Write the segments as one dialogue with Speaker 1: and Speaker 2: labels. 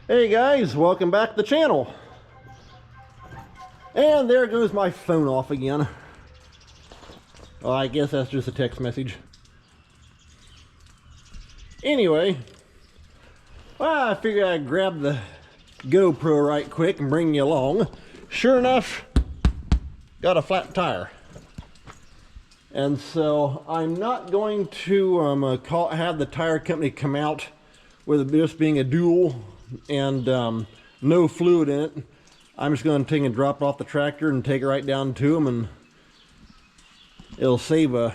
Speaker 1: Hey guys, welcome back to the channel. And there goes my phone off again. Oh, I guess that's just a text message. Anyway, well, I figured I'd grab the GoPro right quick and bring you along. Sure enough, got a flat tire. And so I'm not going to have the tire company come out with this being a dual and no fluid in it. I'm just going to take and drop it off the tractor and take it right down to them, and it'll save a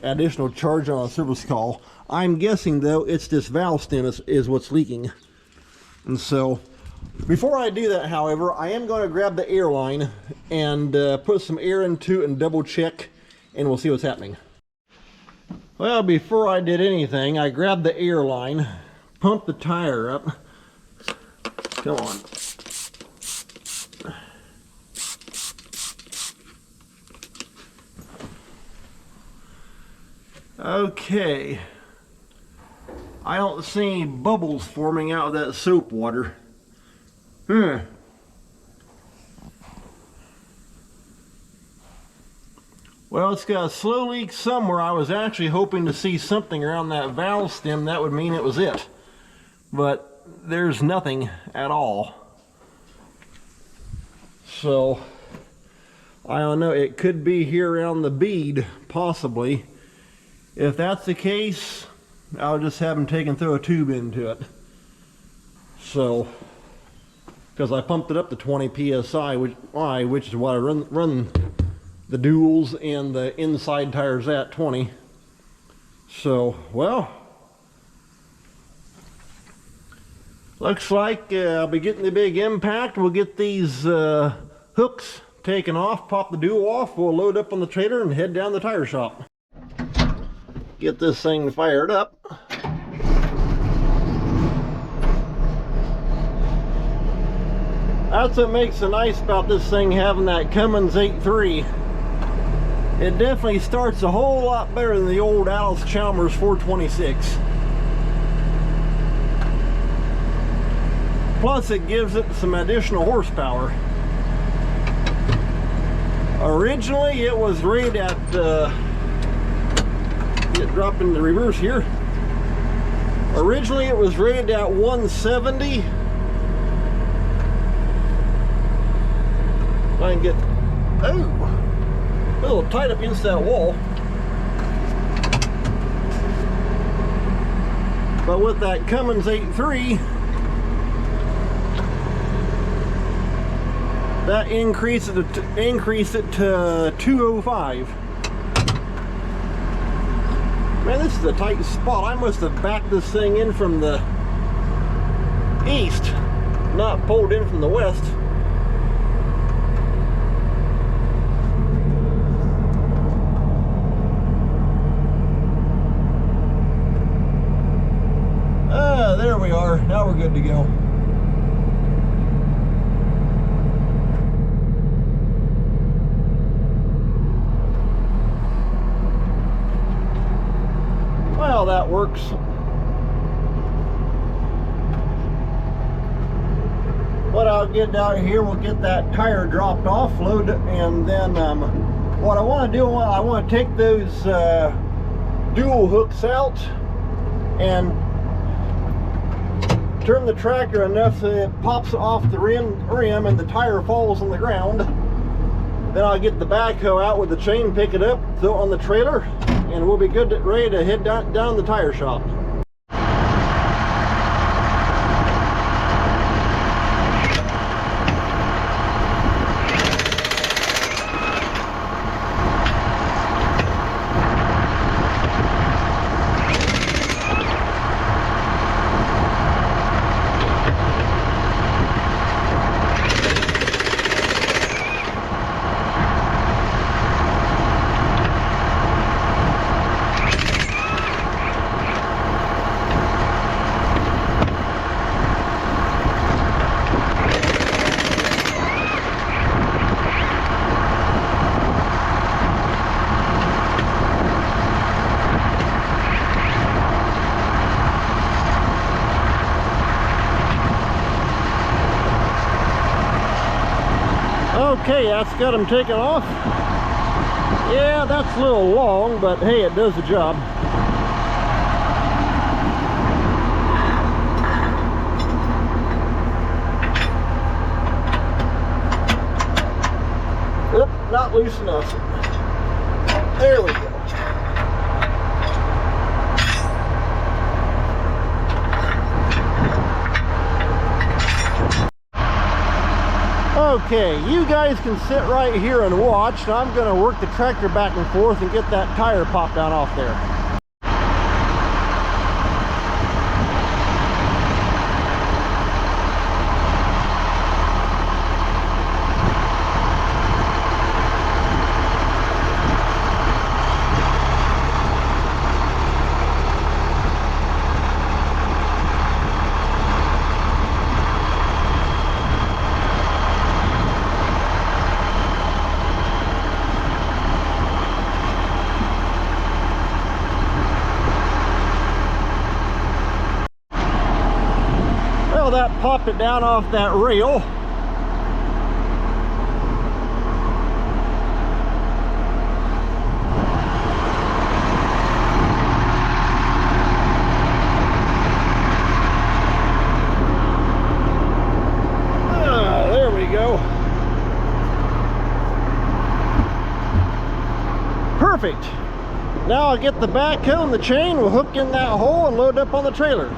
Speaker 1: additional charge on a service call. I'm guessing though it's this valve stem is what's leaking. And so before I do that, however, I am going to grab the air line and put some air into it and double check, and we'll see what's happening. Well, before I did anything, I grabbed the air line, pumped the tire up. Come on. Okay. I don't see any bubbles forming out of that soap water. Well, it's got a slow leak somewhere. I was actually hoping to see something around that valve stem. That would mean it was it. But there's nothing at all. So I don't know, it could be here around the bead, possibly. If that's the case, I'll just have them taken throw a tube into it. So, because I pumped it up to 20 psi, which is what I run the duals and the inside tires at 20. So, well, looks like I'll be getting the big impact. We'll get these hooks taken off, pop the dual off, we'll load up on the trailer and head down to the tire shop. Get this thing fired up. That's what makes it nice about this thing having that Cummins 8.3. It definitely starts a whole lot better than the old Allis-Chalmers 426. Plus it gives it some additional horsepower. Originally it was rated at drop in the reverse here. Originally it was rated at 170. If I can get, a little tight up against that wall. But with that Cummins 8.3, that increased it to 205. Man, this is a tight spot. I must have backed this thing in from the east, not pulled in from the west. There we are. Now we're good to go. Well, that works. What I'll get down here, we'll get that tire dropped off, load it, and then what I want to do, I want to take those dual hooks out and turn the tractor enough so it pops off the rim and the tire falls on the ground. Then I'll get the backhoe out with the chain, pick it up, throw it on the trailer, and we'll be good, ready to head down the tire shop. Okay, that's got them taken off. Yeah, that's a little long, but hey, it does the job. Oop, not loose enough. There we go. Okay, you guys can sit right here and watch, and I'm going to work the tractor back and forth and get that tire popped down off there. That popped it down off that rail. There we go. Perfect. Now I'll get the backhoe and the chain, we'll hook in that hole and load up on the trailer.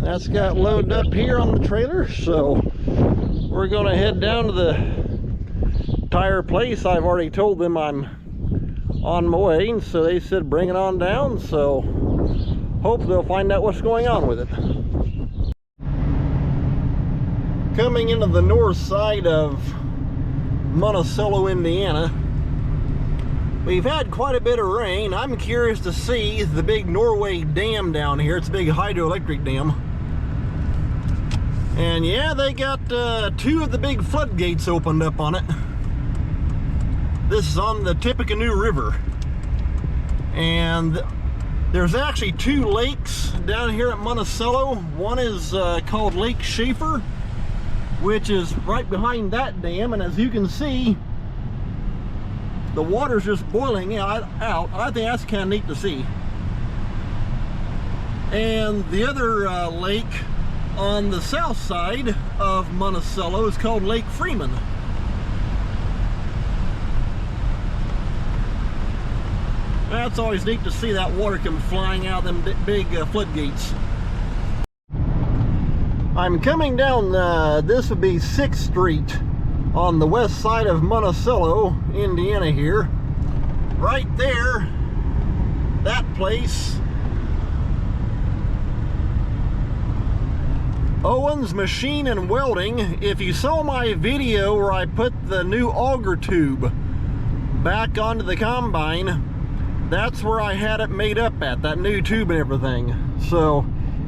Speaker 1: That's got loaded up here on the trailer, so we're gonna head down to the tire place. I've already told them I'm on my way, and so they said bring it on down, so hope they'll find out what's going on with it. Coming into the north side of Monticello, Indiana, we've had quite a bit of rain. I'm curious to see the big Norway Dam down here. It's a big hydroelectric dam. And yeah, they got two of the big floodgates opened up on it. This is on the Tippecanoe River. And there's actually two lakes down here at Monticello. One is called Lake Schaefer, which is right behind that dam. And as you can see, the water's just boiling out. I think that's kind of neat to see. And the other lake on the south side of Monticello is called Lake Freeman. That's always neat to see that water come flying out of them big floodgates. I'm coming down, this would be 6th Street on the west side of Monticello, Indiana here. right there, that place, Owens Machine and Welding. If you saw my video where I put the new auger tube back onto the combine, that's where I had it made up at, that new tube and everything. So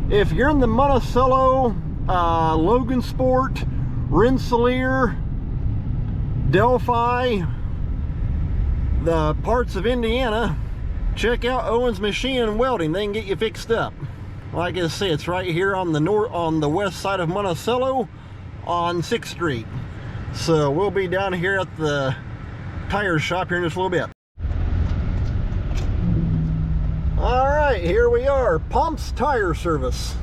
Speaker 1: if you're in the Monticello, Logan Sport, Rensselaer, Delphi, the parts of Indiana, check out Owens Machine and Welding. They can get you fixed up. Like I say, it's right here on the west side of Monticello on 6th Street. So we'll be down here at the tire shop here in just a little bit. All right, here we are, Pump's Tire Service.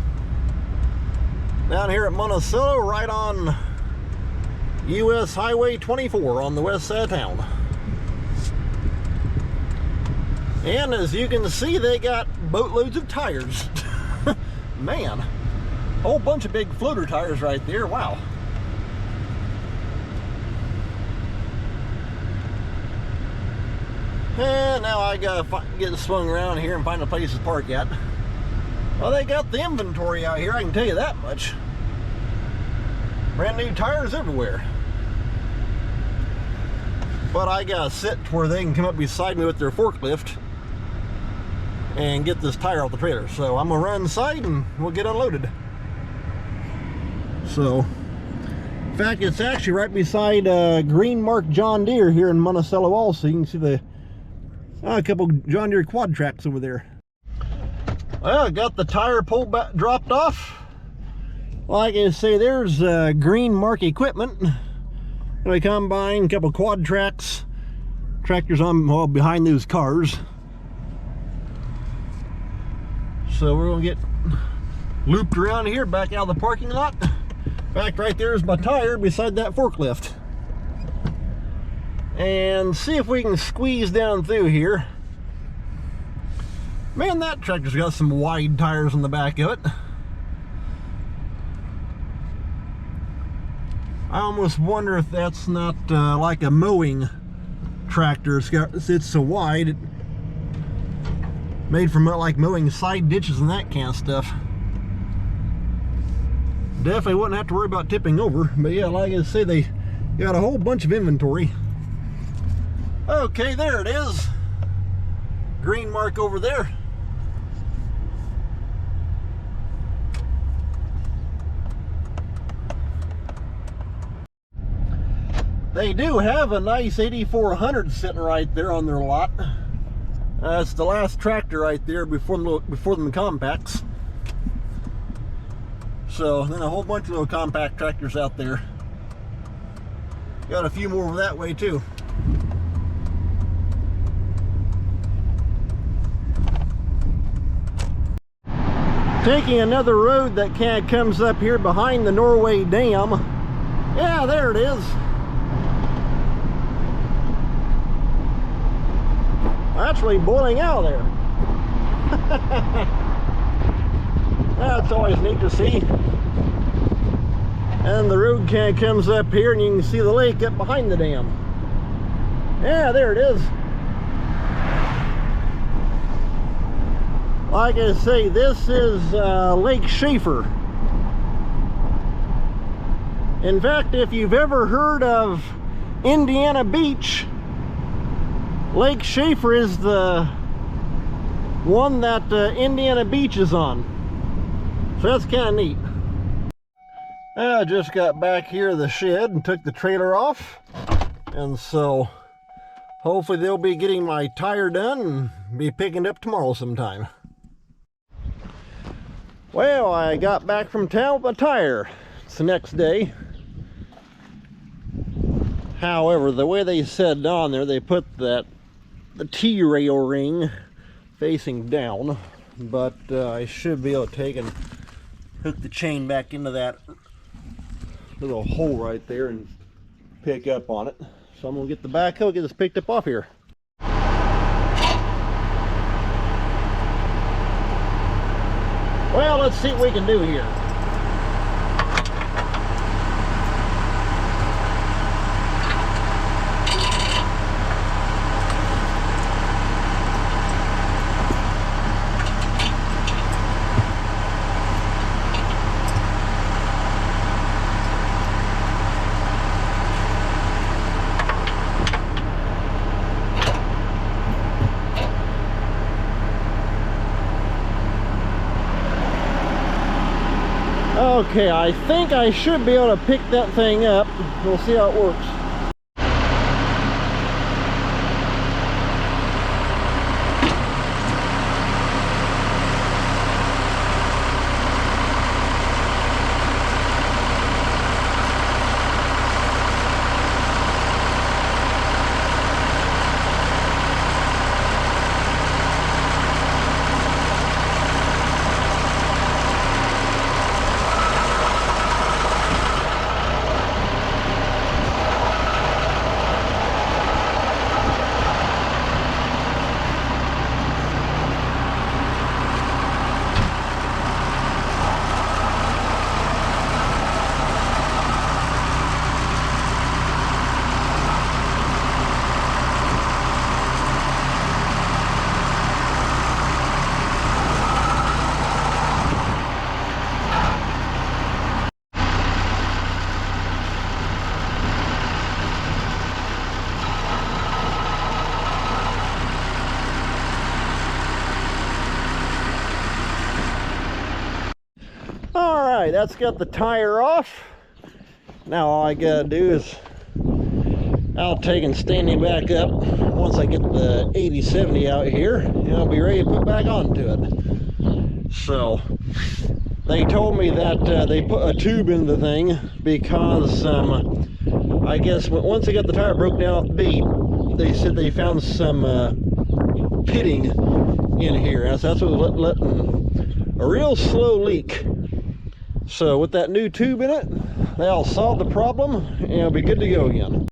Speaker 1: Down here at Monticello, right on US Highway 24 on the west side of town. And as you can see, they got boatloads of tires. Man, a whole bunch of big floater tires right there. Wow. And now I gotta get swung around here and find a place to park at. Well, they got the inventory out here, I can tell you that much. Brand new tires everywhere. But I gotta sit where they can come up beside me with their forklift and get this tire off the trailer. So I'm gonna run inside and we'll get unloaded. So, in fact, it's actually right beside Green Mark John Deere here in Monticello also. You can see the a couple John Deere quad tracks over there. Well, I got the tire pulled back, dropped off. Like I say, there's Green Mark equipment. A combine, a couple quad tracks, tractors on, well, behind those cars. So we're gonna get looped around here, back out of the parking lot. In fact, right there is my tire beside that forklift. And see if we can squeeze down through here. Man, that tractor's got some wide tires on the back of it. I almost wonder if that's not like a mowing tractor. It's so wide, it made from like mowing side ditches and that kind of stuff. Definitely wouldn't have to worry about tipping over. But yeah, like I say, they got a whole bunch of inventory. Okay, there it is. Green Mark over there. They do have a nice 8400 sitting right there on their lot. It's the last tractor right there before the compacts. So then a whole bunch of little compact tractors out there. Got a few more that way too. Taking another road that kind of comes up here behind the Norway Dam. Yeah, there it is. Actually boiling out there. That's always neat to see. And the road kind of comes up here and you can see the lake up behind the dam. Yeah, there it is. Like I say, this is Lake Schaefer. In fact, if you've ever heard of Indiana Beach, Lake Schaefer is the one that Indiana Beach is on. So that's kind of neat. I just got back here to the shed and took the trailer off. And so hopefully they'll be getting my tire done and be picking it up tomorrow sometime. Well, I got back from town with my tire. It's the next day. However, the way they said on there, they put the T-rail ring facing down, but I should be able to take and hook the chain back into that little hole right there and pick up on it. So I'm gonna get the backhoe, get this picked up off here. Well, let's see what we can do here. Okay, I think I should be able to pick that thing up. We'll see how it works. Alright, that's got the tire off. Now all I gotta do is I'll take and stand him back up once I get the 80/70 out here, and I'll be ready to put back onto it. So they told me that they put a tube in the thing because I guess once they got the tire broke down off the bead, they said they found some pitting in here. That's what was letting a real slow leak. So with that new tube in it, they'll solve the problem and it'll be good to go again.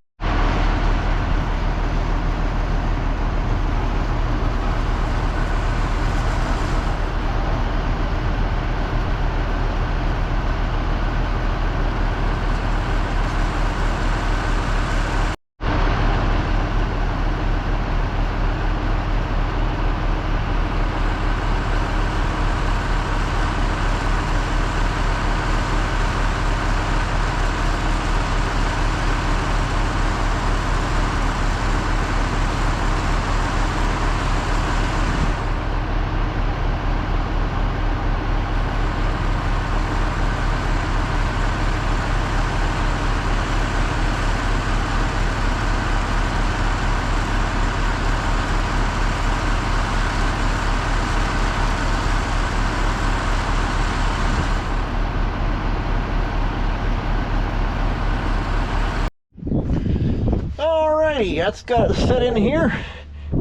Speaker 1: Alrighty, that's got it set in here.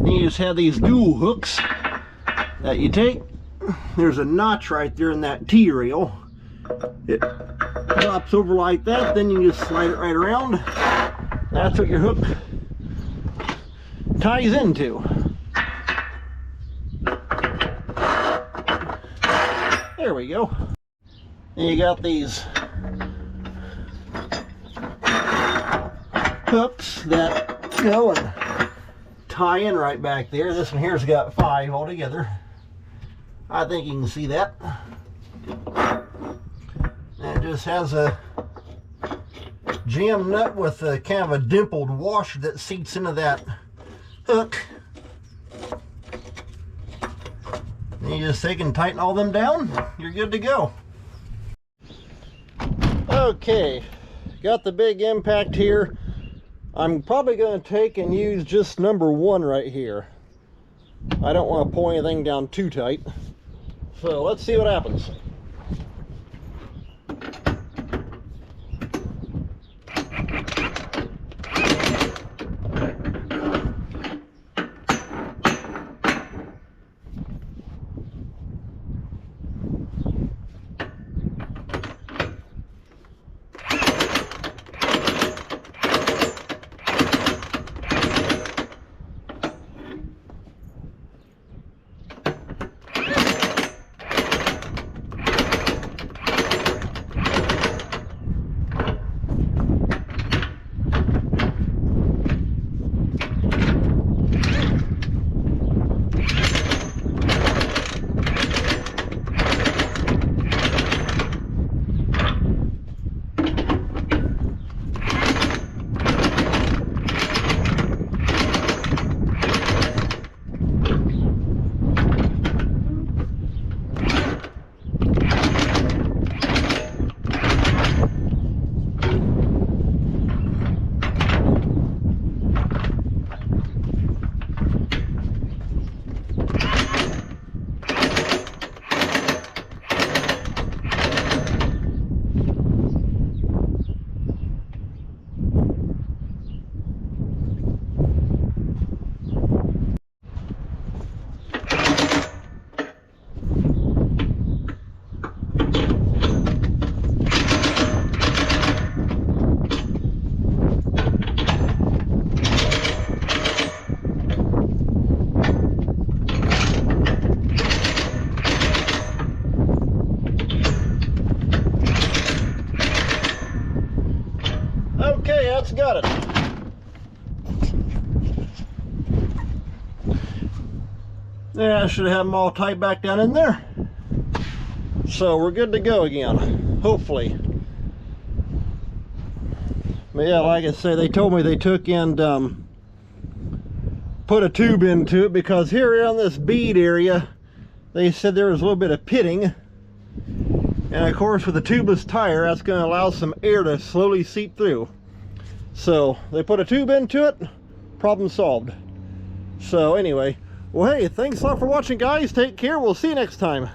Speaker 1: You just have these dual hooks that you take. There's a notch right there in that T-rail. It drops over like that, then you just slide it right around. That's what your hook ties into. There we go. And you got these hooks that go and tie in right back there. This one here's got 5 altogether. I think you can see that. And it just has a jam nut with a kind of a dimpled washer that seats into that hook. And you just take and tighten all them down, you're good to go. Okay, got the big impact here. I'm probably going to take and use just number 1 right here. I don't want to pull anything down too tight. So let's see what happens. Okay, that's got it. Yeah, I should have them all tight back down in there. So we're good to go again, hopefully. But yeah, like I say, they told me they took and put a tube into it because here around this bead area, they said there was a little bit of pitting. And of course, with a tubeless tire, that's going to allow some air to slowly seep through. So they put a tube into it, problem solved. So anyway, well hey, thanks a lot for watching guys, take care, we'll see you next time.